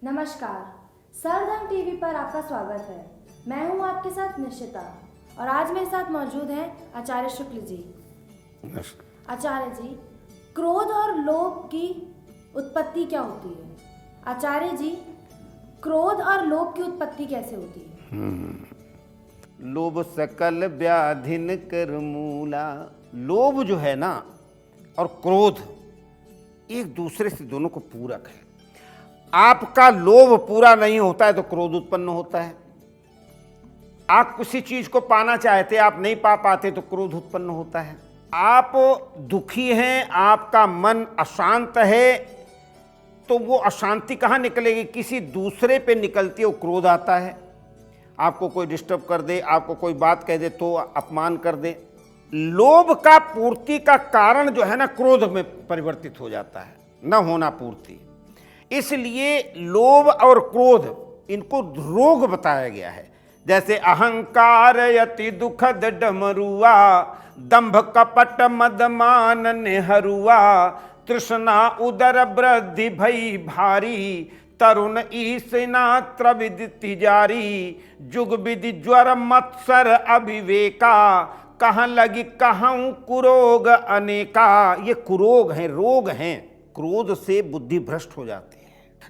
नमस्कार, सरधम टीवी पर आपका स्वागत है। मैं हूं आपके साथ निश्चिता और आज मेरे साथ मौजूद हैं आचार्य शुक्ल जी। आचार्य जी, क्रोध और लोभ की उत्पत्ति क्या होती है? आचार्य जी, क्रोध और लोभ की उत्पत्ति कैसे होती है? लोभ सकल व्याधिन कर मूला। लोभ जो है ना और क्रोध एक दूसरे से दोनों को पूरक है। आपका लोभ पूरा नहीं होता है तो क्रोध उत्पन्न होता है। आप किसी चीज को पाना चाहते, आप नहीं पा पाते तो क्रोध उत्पन्न होता है। आप दुखी हैं, आपका मन अशांत है, तो वो अशांति कहाँ निकलेगी? किसी दूसरे पे निकलती है, वो क्रोध आता है। आपको कोई डिस्टर्ब कर दे, आपको कोई बात कह दे तो अपमान कर दे। लोभ का पूर्ति का कारण जो है ना, क्रोध में परिवर्तित हो जाता है, न होना पूर्ति। इसलिए लोभ और क्रोध इनको रोग बताया गया है। जैसे अहंकार यति दुखद डमरुआ, दंभ कपट मदमान नेहरुआ, तृष्णा उदर वृद्धि भई भारी, तरुण ईसना त्रविदिति जारी, जुग विधि ज्वर मत्सर अभिवेका, कहाँ लगी कहूँ कुरोग अनेका। ये कुरोग हैं, रोग हैं। क्रोध से बुद्धि भ्रष्ट हो जाती है।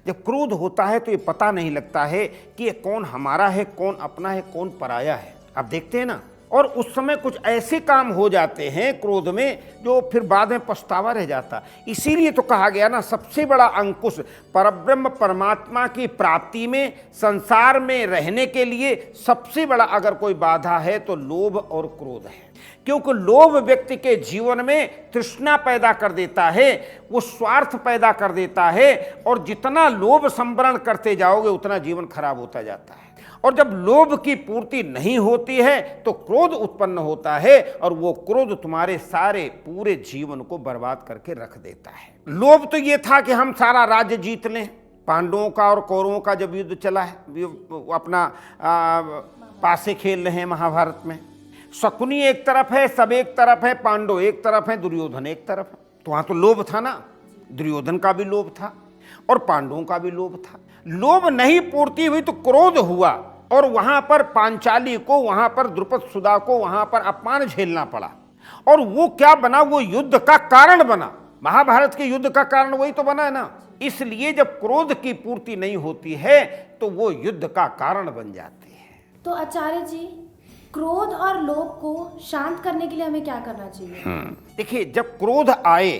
जब क्रोध होता है तो ये पता नहीं लगता है कि ये कौन हमारा है, कौन अपना है, कौन पराया है। आप देखते हैं ना, और उस समय कुछ ऐसे काम हो जाते हैं क्रोध में जो फिर बाद में पछतावा रह जाता। इसीलिए तो कहा गया ना, सबसे बड़ा अंकुश परब्रह्म परमात्मा की प्राप्ति में, संसार में रहने के लिए सबसे बड़ा अगर कोई बाधा है तो लोभ और क्रोध है। क्योंकि लोभ व्यक्ति के जीवन में तृष्णा पैदा कर देता है, वो स्वार्थ पैदा कर देता है, और जितना लोभ संवरण करते जाओगे उतना जीवन खराब होता जाता है। और जब लोभ की पूर्ति नहीं होती है तो क्रोध उत्पन्न होता है, और वो क्रोध तुम्हारे सारे पूरे जीवन को बर्बाद करके रख देता है। लोभ तो ये था कि हम सारा राज्य जीत लें। पांडवों का और कौरवों का जब युद्ध चला है, अपना पासे खेल रहे हैं महाभारत में, शकुनी एक तरफ है, सब एक तरफ है, पांडव एक तरफ है, दुर्योधन एक तरफ है। तो वहां तो लोभ था ना, दुर्योधन का भी लोभ था और पांडवों का भी लोभ था। लोभ नहीं पूर्ति हुई तो क्रोध हुआ, और वहां पर पांचाली को, वहां पर द्रुपद सुधा को, वहां पर अपमान झेलना पड़ा। और वो क्या बना? वो युद्ध का कारण बना। महाभारत के युद्ध का कारण वही तो बना है ना। इसलिए जब क्रोध की पूर्ति नहीं होती है तो वो युद्ध का कारण बन जाती है। तो आचार्य जी, क्रोध और लोभ को शांत करने के लिए हमें क्या करना चाहिए? देखिए, जब क्रोध आए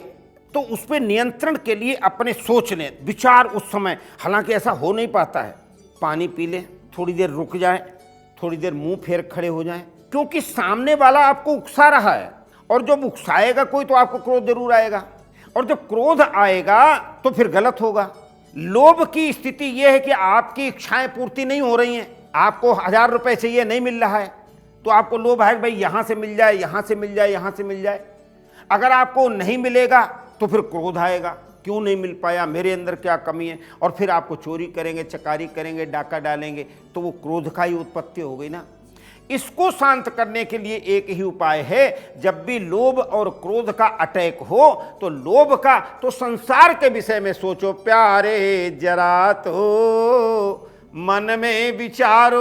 तो उस पर नियंत्रण के लिए अपने सोच लें, विचार उस समय, हालांकि ऐसा हो नहीं पाता है। पानी पी लें, थोड़ी देर रुक जाएं, थोड़ी देर मुंह फेर खड़े हो जाएं, क्योंकि सामने वाला आपको उकसा रहा है, और जब उकसाएगा कोई तो आपको क्रोध जरूर आएगा, और जब क्रोध आएगा तो फिर गलत होगा। लोभ की स्थिति यह है कि आपकी इच्छाएं पूर्ति नहीं हो रही हैं। आपको 1000 रुपये चाहिए, नहीं मिल रहा है, तो आपको लोभ है भाई यहां से मिल जाए, यहां से मिल जाए, यहां से मिल जाए। अगर आपको नहीं मिलेगा तो फिर क्रोध आएगा, क्यों नहीं मिल पाया, मेरे अंदर क्या कमी है, और फिर आपको चोरी करेंगे, चकारी करेंगे, डाका डालेंगे, तो वो क्रोध का ही उत्पत्ति हो गई ना। इसको शांत करने के लिए एक ही उपाय है, जब भी लोभ और क्रोध का अटैक हो तो लोभ का तो संसार के विषय में सोचो, प्यारे जरा तो मन में विचारो,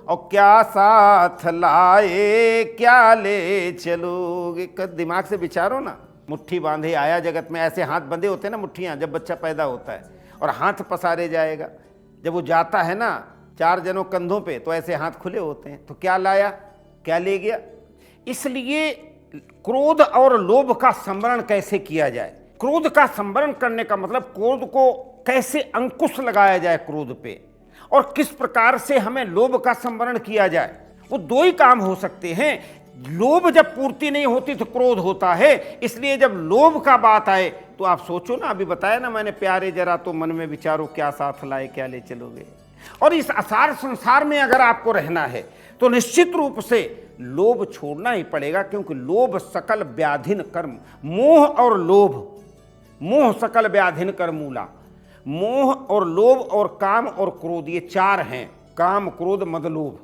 और क्या साथ लाए क्या ले चलोगे। दिमाग से विचारो ना। मुट्ठी बांधे आया जगत में, ऐसे हाथ बंधे होते हैं ना मुट्ठियां, जब बच्चा पैदा होता है और हाथ पसारे जाएगा। जब वो जाता है ना 4 जनों कंधों पे, तो ऐसे हाथ खुले होते हैं। तो क्या लाया क्या ले गया। इसलिए क्रोध और लोभ का संवरण कैसे किया जाए? क्रोध का संवरण करने का मतलब क्रोध को कैसे अंकुश लगाया जाए क्रोध पे, और किस प्रकार से हमें लोभ का संवरण किया जाए। वो 2 ही काम हो सकते हैं। लोभ जब पूर्ति नहीं होती तो क्रोध होता है। इसलिए जब लोभ का बात आए तो आप सोचो ना, अभी बताया ना मैंने, प्यारे जरा तो मन में विचारो, क्या साथ लाए क्या ले चलोगे। और इस असार संसार में अगर आपको रहना है तो निश्चित रूप से लोभ छोड़ना ही पड़ेगा, क्योंकि लोभ सकल व्याधिन कर्म, मोह और लोभ, मोह सकल व्याधिन कर मूला। मोह और लोभ और काम और क्रोध, ये 4 हैं, काम क्रोध मद लोभ।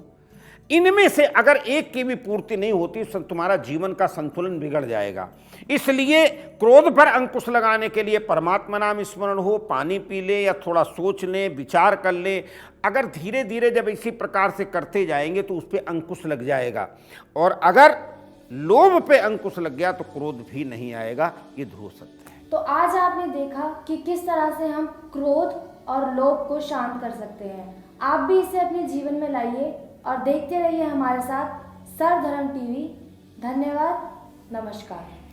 इनमें से अगर एक की भी पूर्ति नहीं होती तो तुम्हारा जीवन का संतुलन बिगड़ जाएगा। इसलिए क्रोध पर अंकुश लगाने के लिए परमात्मा नाम स्मरण हो, पानी पी ले या थोड़ा सोच ले, विचार कर ले। अगर धीरे धीरे जब इसी प्रकार से करते जाएंगे तो उस पर अंकुश लग जाएगा। और अगर लोभ पे अंकुश लग गया तो क्रोध भी नहीं आएगा। ये ध्रुव सत्य है। तो आज आपने देखा कि किस तरह से हम क्रोध और लोभ को शांत कर सकते हैं। आप भी इसे अपने जीवन में लाइए और देखते रहिए हमारे साथ सर्वधर्म टीवी। धन्यवाद, नमस्कार।